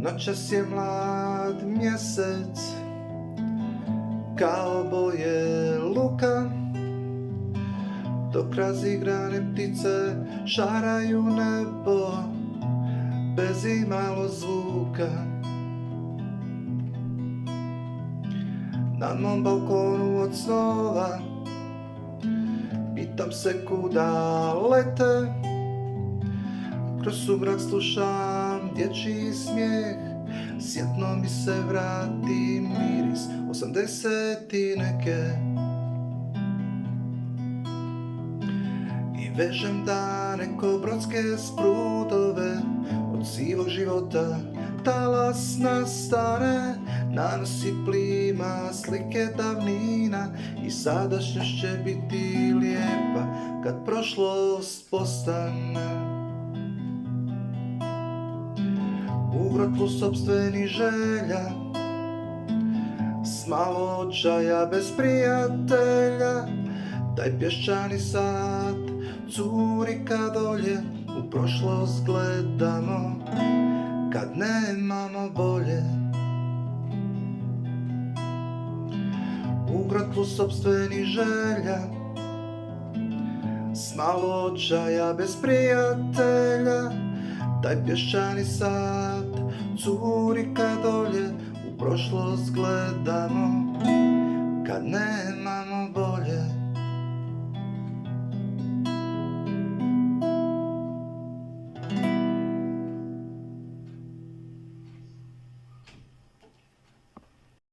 Noćas je mlad mjesec, kao boje luka, dok razigrane ptice šaraju nebo bez imalo zvuka. Na mom balkonu od snova pitam se kuda lete, kroz sumrak slušam dječji smijeh, sjetno mi se vrati miris 80 neke. I vežem dane ko brodske sprudove, od sivog života talas nastane, nanosi plima slike davnina i sadašnjost će biti lijepa kad prošlost postane. U grotlu sopstvenih želja, s malo očaja bez prijatelja, taj pješčani sat curi ka dolje, u prošlost gledamo kad nemamo bolje. U grotlu sopstvenih želja, s malo očaja bez prijatelja, taj pješčani sat curi ka dolje, u prošlost gledamo